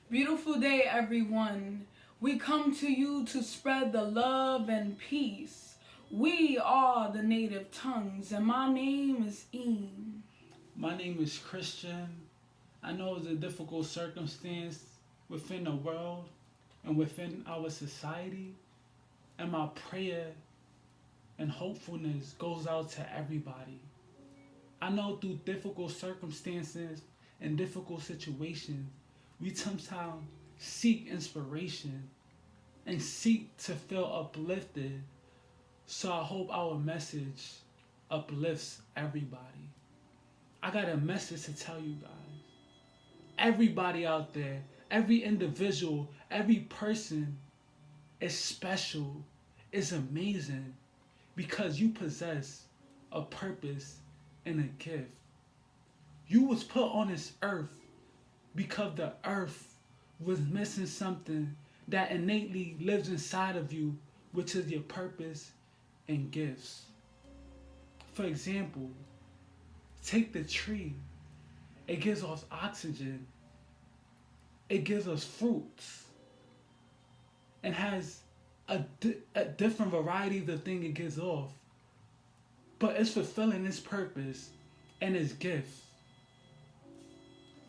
Beautiful day, everyone. We come to you to spread the love and peace. We are the native tongues, and my name is Eam. My name is Christian. I know it's a difficult circumstance within the world and within our society, and my prayer and hopefulness goes out to everybody. I know through difficult circumstances and difficult situations, we sometimes seek inspiration and seek to feel uplifted. So I hope our message uplifts everybody. I got a message to tell you guys. Everybody out there, every individual, every person is special, is amazing because you possess a purpose and a gift. You was put on this earth because the earth was missing something that innately lives inside of you, which is your purpose and gifts. For example, take the tree. It gives us oxygen. It gives us fruits and has a different variety of the thing it gives off. But it's fulfilling its purpose and its gifts.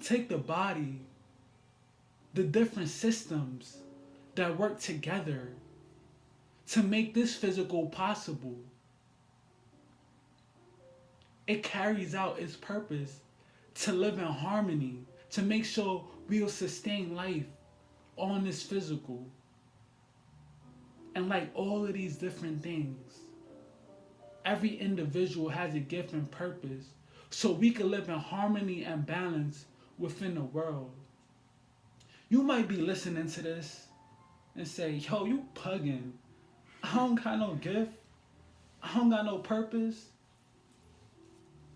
Take the body, the different systems that work together to make this physical possible. It carries out its purpose to live in harmony, to make sure we'll sustain life on this physical. And like all of these different things, every individual has a gift and purpose so we can live in harmony and balance within the world. You might be listening to this and say, yo, you pugging. I don't got no gift. I don't got no purpose.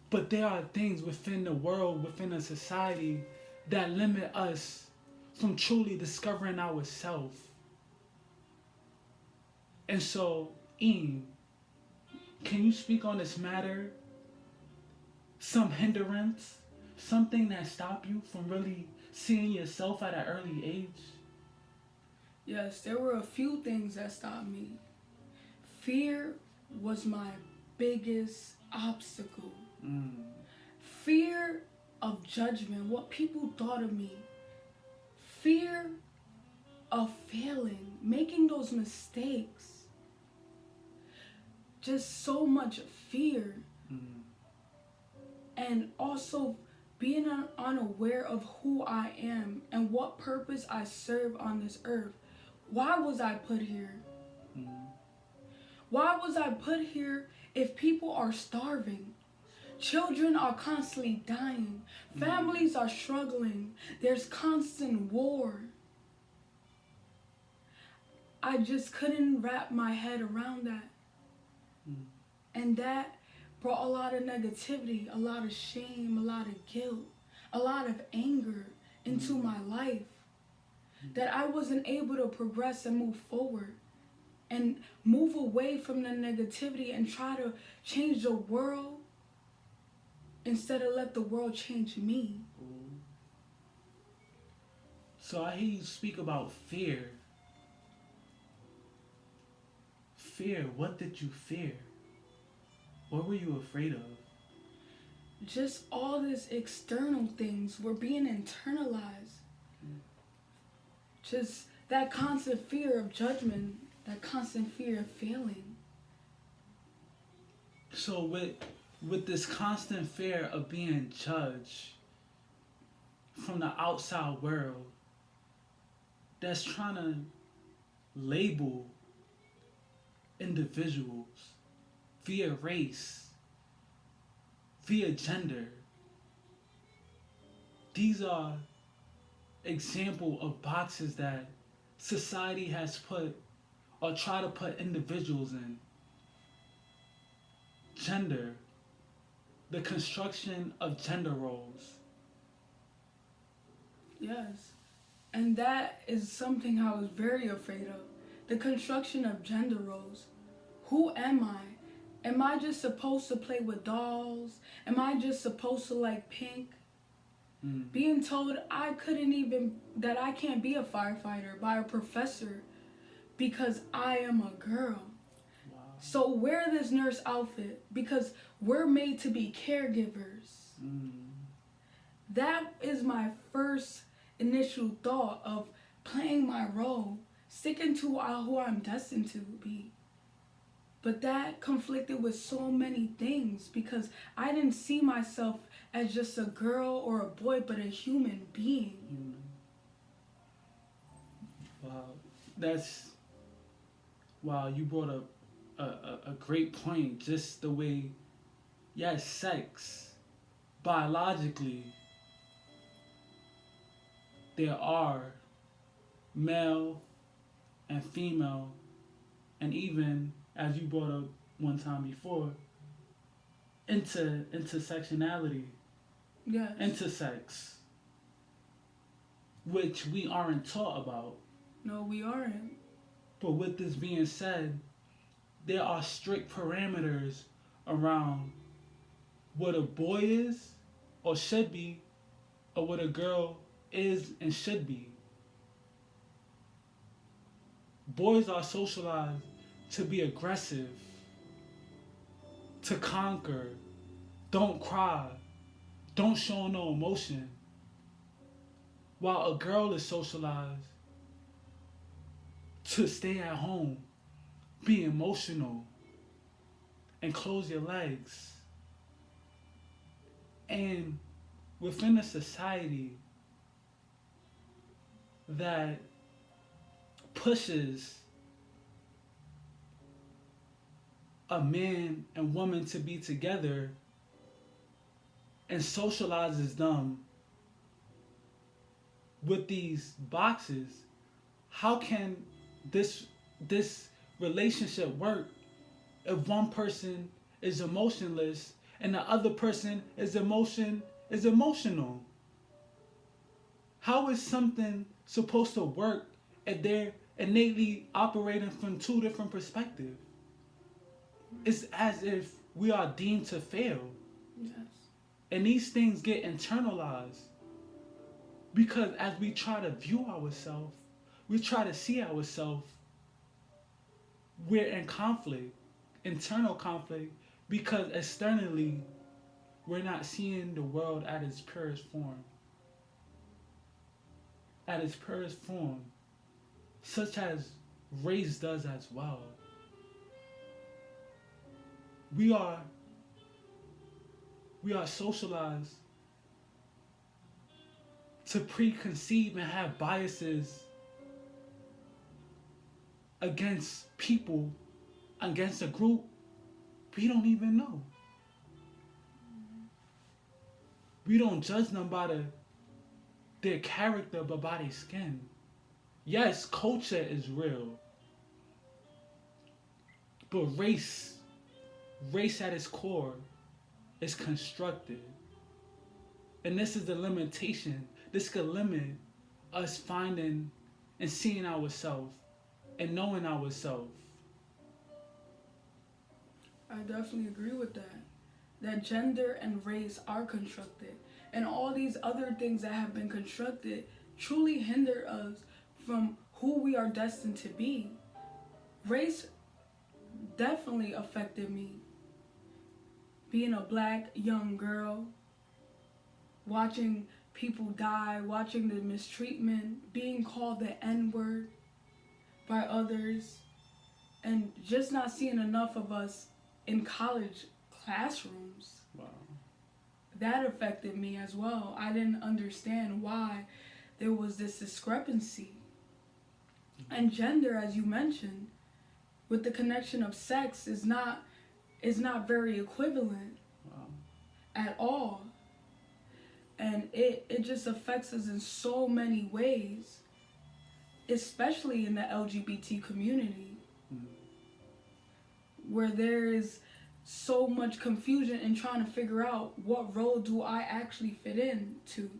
But there are things within the world, within a society, that limit us from truly discovering ourselves. And so, Ian, can you speak on this matter? Some hindrance, something that stopped you from really seeing yourself at an early age? Yes, there were a few things that stopped me. Fear was my biggest obstacle. Mm. Fear of judgment, what people thought of me. Fear of failing, making those mistakes. Just so much fear. Mm. And also being unaware of who I am and what purpose I serve on this earth. Why was I put here? Mm. Why was I put here if people are starving? Children are constantly dying. Families are struggling. There's constant war. I just couldn't wrap my head around that. Mm. And that brought a lot of negativity, a lot of shame, a lot of guilt, a lot of anger into my life. That I wasn't able to progress and move forward and move away from the negativity and try to change the world instead of let the world change me. Ooh. So I hear you speak about fear. Fear, what did you fear? What were you afraid of? Just all these external things were being internalized. Just that constant fear of judgment, that constant fear of failing. So with this constant fear of being judged from the outside world that's trying to label individuals via race, via gender. These are example of boxes that society has put or try to put individuals in. Gender, the construction of gender roles. Yes. And that is something I was very afraid of. The construction of gender roles. Who am I? Am I just supposed to play with dolls? Am I just supposed to like pink? Mm. Being told that I can't be a firefighter by a professor because I am a girl. Wow. So wear this nurse outfit because we're made to be caregivers. Mm. That is my first initial thought of playing my role, sticking to who I'm destined to be. But that conflicted with so many things because I didn't see myself as just a girl or a boy, but a human being. Mm. Wow. That's wow. You brought up a great point. Just the way, yes, sex biologically there are male and female, and even as you brought up one time before, intersectionality, Yes. intersex, which we aren't taught about. No, we aren't. But with this being said, there are strict parameters around what a boy is or should be, or what a girl is and should be. Boys are socialized to be aggressive, to conquer, don't cry, don't show no emotion. While a girl is socialized to stay at home, be emotional, and close your legs. And within a society that pushes a man and woman to be together and socializes them with these boxes, how can this relationship work if one person is emotionless and the other person is emotional? How is something supposed to work if they're innately operating from two different perspectives? It's as if we are deemed to fail. Yes. And these things get internalized because as we try to view ourselves, we try to see ourselves, we're in conflict, internal conflict, because externally we're not seeing the world at its purest form. At its purest form, such as race does as well. We are we are socialized to preconceive and have biases against people, against a group we don't even know. We don't judge them by their character but by their skin. Yes, culture is real, but race at its core is constructed. And this is the limitation. This could limit us finding and seeing ourselves and knowing ourselves. I definitely agree with that. That gender and race are constructed. And all these other things that have been constructed truly hinder us from who we are destined to be. Race definitely affected me. Being a black young girl, watching people die, watching the mistreatment, being called the N-word by others, and just not seeing enough of us in college classrooms. Wow. That affected me as well. I didn't understand why there was this discrepancy. And gender, as you mentioned, with the connection of sex is not very equivalent Wow. at all. And it just affects us in so many ways, especially in the LGBT community, Mm. where there is so much confusion in trying to figure out what role do I actually fit into.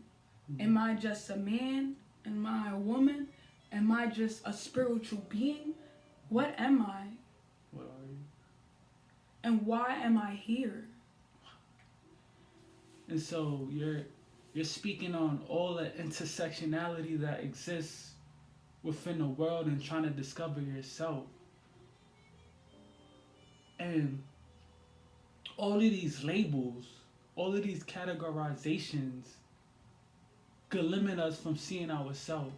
Am I just a man? Am I a woman? Am I just a spiritual being? What am I? What are you? And why am I here? And so You're speaking on all the intersectionality that exists within the world and trying to discover yourself. And all of these labels, all of these categorizations could limit us from seeing ourselves.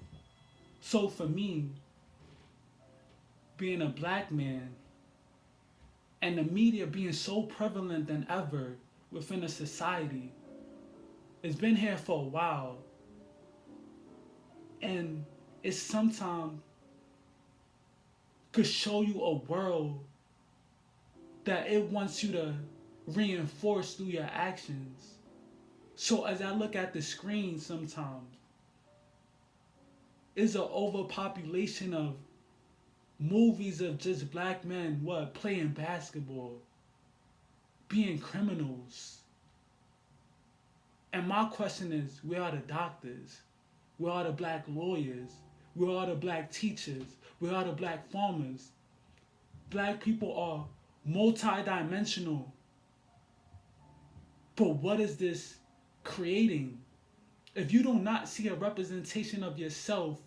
So for me, being a black man and the media being so prevalent than ever within a society, it's been here for a while. And it sometimes could show you a world that it wants you to reinforce through your actions. So as I look at the screen sometimes, it's an overpopulation of movies of just black men playing basketball, being criminals. And my question is, where are the doctors? Where are the black lawyers? Where are the black teachers? Where are the black farmers? Black people are multidimensional. But what is this creating? If you do not see a representation of yourself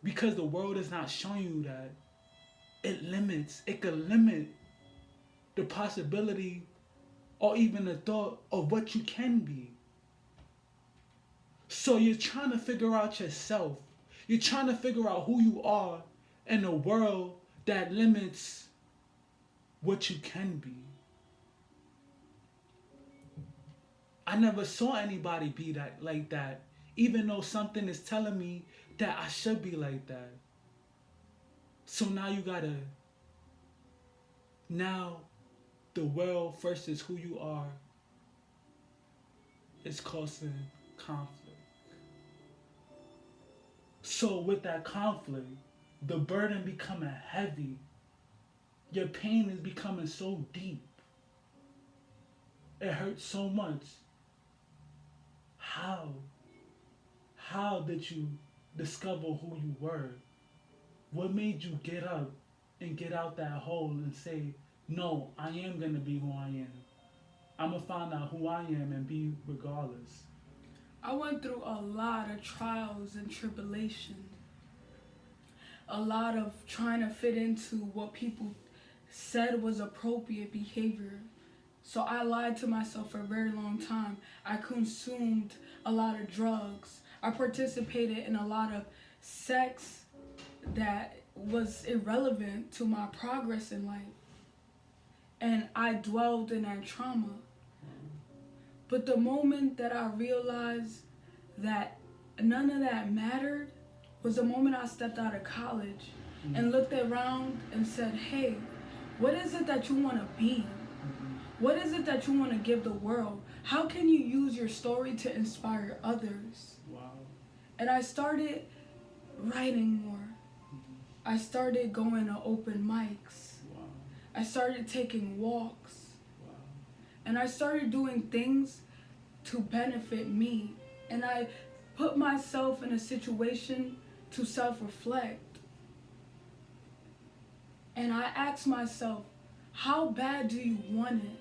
because the world is not showing you that, it could limit the possibility or even the thought of what you can be. So you're trying to figure out yourself. You're trying to figure out who you are in a world that limits what you can be. I never saw anybody be that like that, even though something is telling me that I should be like that. So now the world versus who you are is causing conflict. So with that conflict, the burden becoming heavy, your pain is becoming so deep. It hurts so much. How? How did you discover who you were? What made you get up and get out that hole and say, no, I am going to be who I am. I'm going to find out who I am and be regardless. I went through a lot of trials and tribulations. A lot of trying to fit into what people said was appropriate behavior. So I lied to myself for a very long time. I consumed a lot of drugs. I participated in a lot of sex that was irrelevant to my progress in life. And I dwelled in that trauma. But the moment that I realized that none of that mattered was the moment I stepped out of college and looked around and said, hey, what is it that you want to be? What is it that you want to give the world? How can you use your story to inspire others? Wow. And I started writing more. I started going to open mics. Wow. I started taking walks. Wow. And I started doing things to benefit me. And I put myself in a situation to self-reflect. And I asked myself, how bad do you want it?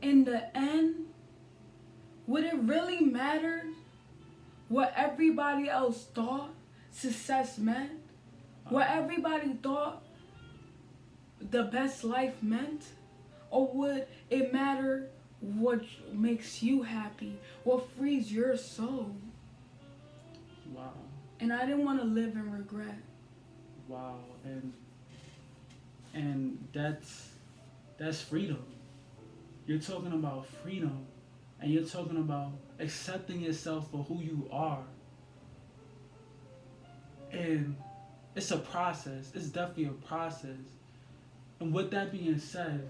In the end, would it really matter what everybody else thought success meant? What everybody thought the best life meant? Or would it matter what makes you happy? What frees your soul? Wow. And I didn't want to live in regret. Wow. And that's freedom. You're talking about freedom, and you're talking about accepting yourself for who you are. And it's a process. It's definitely a process. And with that being said,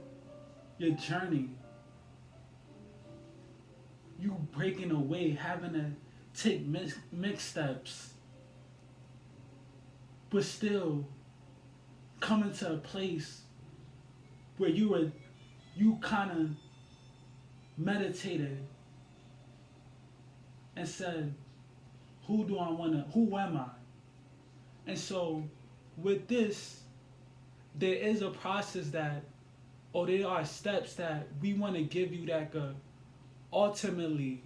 your journey, you breaking away, having to take mixed steps, but still coming to a place where you kind of meditated and said, who am I? And so with this, there is a process that or there are steps that we want to give you that could ultimately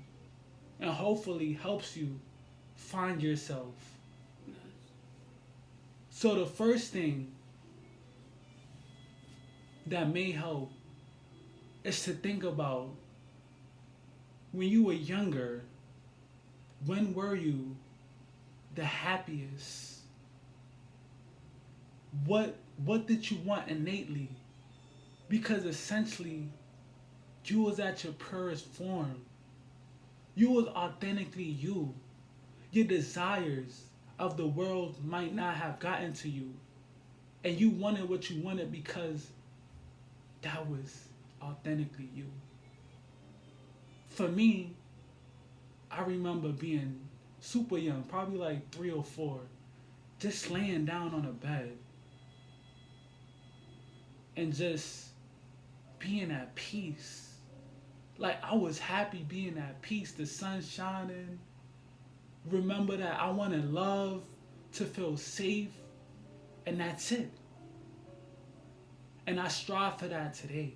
and hopefully helps you find yourself. So the first thing that may help is to think about when you were younger, when were you the happiest? What did you want innately? Because essentially you was at your purest form. You was authentically you. Your desires of the world might not have gotten to you. And you wanted what you wanted because that was authentically you. For me, I remember being super young, probably like 3 or 4, just laying down on a bed and just being at peace. Like I was happy being at peace, the sun shining. Remember that I wanted love, to feel safe, and that's it. And I strive for that today.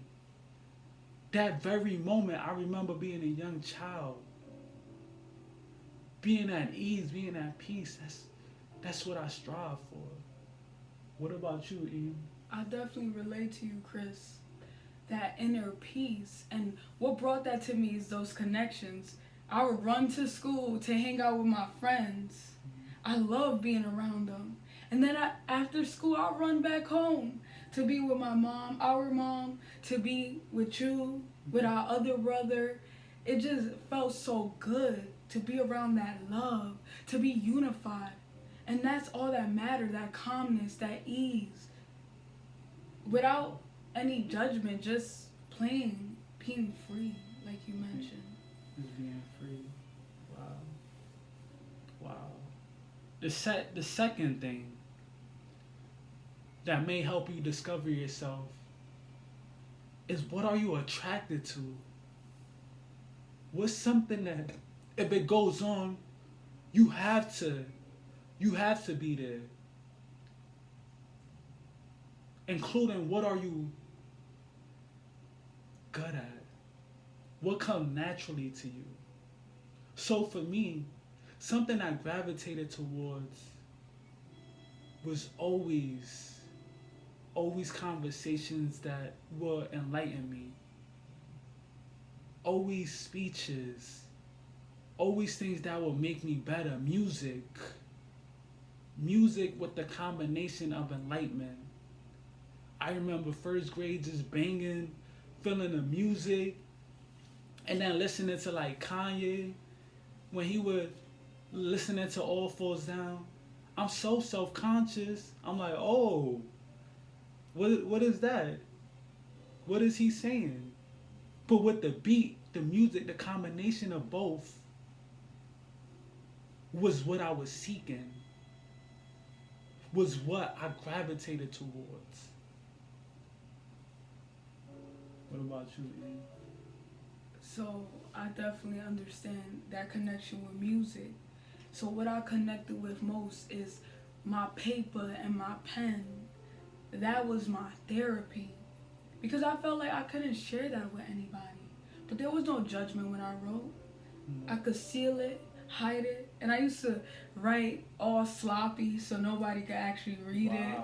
That very moment, I remember being a young child, being at ease, being at peace. That's what I strive for. What about you, Ian? I definitely relate to you, Chris. That inner peace. And what brought that to me is those connections. I would run to school to hang out with my friends. I love being around them. And then after school, I'll run back home to be with my mom, our mom, to be with you, with our other brother. It just felt so good to be around that love, to be unified. And that's all that mattered, that calmness, that ease. Without any judgment, just playing, being free, like you mentioned. Just being free. Wow. Wow. The second thing that may help you discover yourself is what are you attracted to? What's something that if it goes on, you have to be there. Including what are you good at? What comes naturally to you? So for me, something I gravitated towards was always conversations that will enlighten me. Always speeches. Always things that will make me better. Music with the combination of enlightenment. I remember first grade just banging, feeling the music, and then listening to like Kanye when he was listening to All Falls Down. I'm so self-conscious. I'm like, oh, what is that? What is he saying? But with the beat, the music, the combination of both was what I was seeking, was what I gravitated towards. What about you, Ian? So I definitely understand that connection with music. So what I connected with most is my paper and my pen. That was my therapy. Because I felt like I couldn't share that with anybody. But there was no judgment when I wrote. I could seal it, hide it. And I used to write all sloppy so nobody could actually read it.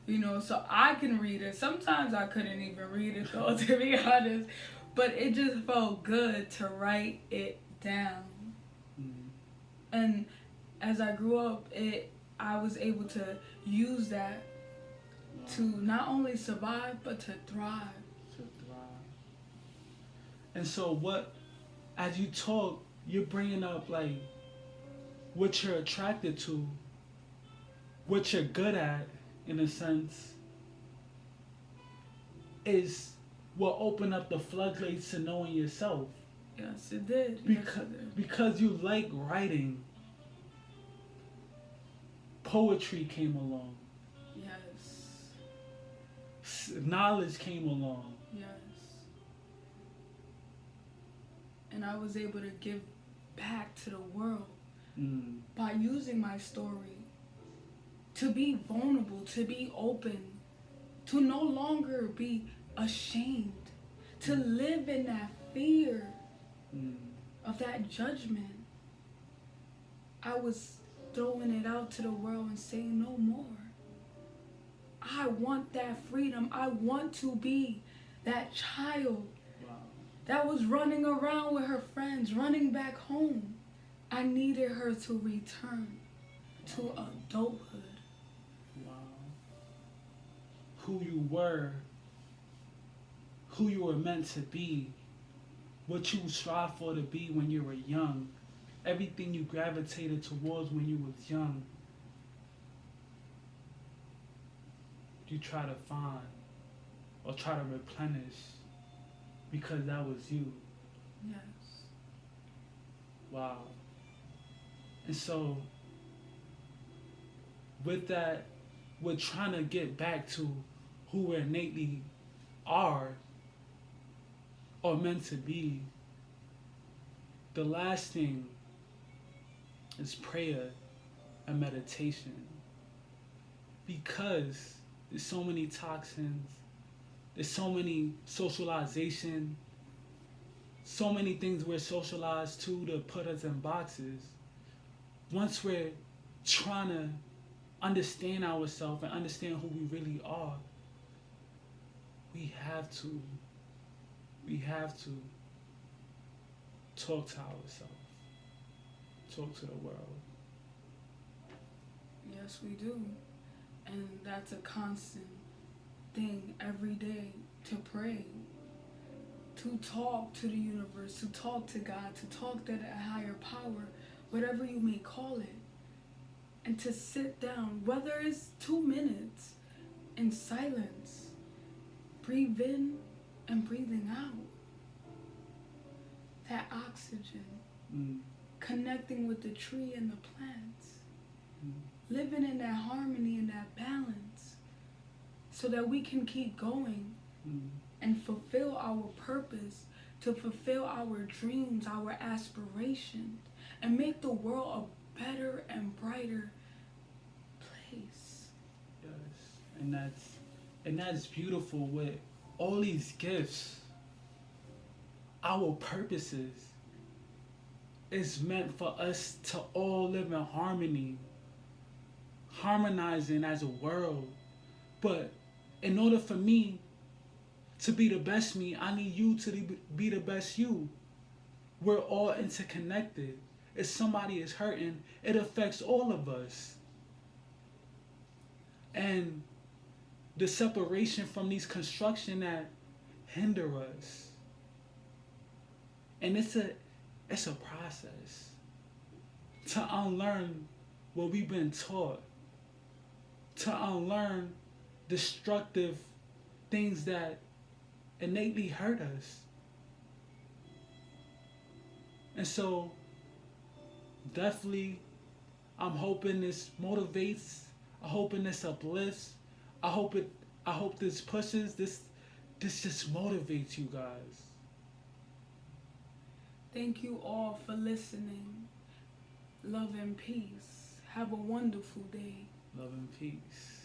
You know, so I can read it. Sometimes I couldn't even read it though, to be honest. But it just felt good to write it down. And as I grew up, I was able to use that to not only survive, but to thrive. And so as you talk, you're bringing up like what you're attracted to, what you're good at, in a sense, is what opened up the floodgates to knowing yourself. Yes, it did. Because you like writing, poetry came along. Yes. Knowledge came along. Yes. And I was able to give back to the world by using my story to be vulnerable, to be open, to no longer be ashamed, to live in that fear Mm. of that judgment. I was throwing it out to the world and saying no more. I want that freedom. I want to be that child Wow. that was running around with her friends, running back home. I needed her to return to adulthood. Wow. Who you were meant to be, what you strive for to be when you were young, everything you gravitated towards when you was young, you try to find or try to replenish because that was you. Yes. Wow. And so with that, we're trying to get back to who we innately are or meant to be. The last thing is prayer and meditation. Because there's so many toxins, there's so many socialization, so many things we're socialized to put us in boxes. Once we're trying to understand ourselves and understand who we really are, we have to talk to ourselves, talk to the world. Yes, we do. And that's a constant thing every day, to pray, to talk to the universe, to talk to God, to talk to that higher power, whatever you may call it. And to sit down, whether it's 2 minutes in silence, breathe in and breathing out. That oxygen, Mm. connecting with the tree and the plants, Mm. living in that harmony and that balance, so that we can keep going Mm. and fulfill our purpose, to fulfill our dreams, our aspirations, and make the world a better and brighter place. Yes. And that's beautiful with all these gifts. Our purposes is meant for us to all live in harmony, harmonizing as a world. But in order for me to be the best me, I need you to be the best you. We're all interconnected. If somebody is hurting, it affects all of us. And the separation from these construction that hinder us. And it's a process to unlearn what we've been taught, to unlearn destructive things that innately hurt us. And so definitely I'm hoping this motivates, I'm hoping this uplifts, I hope this pushes, this just motivates you guys. Thank you all for listening. Love and peace. Have a wonderful day. Love and peace.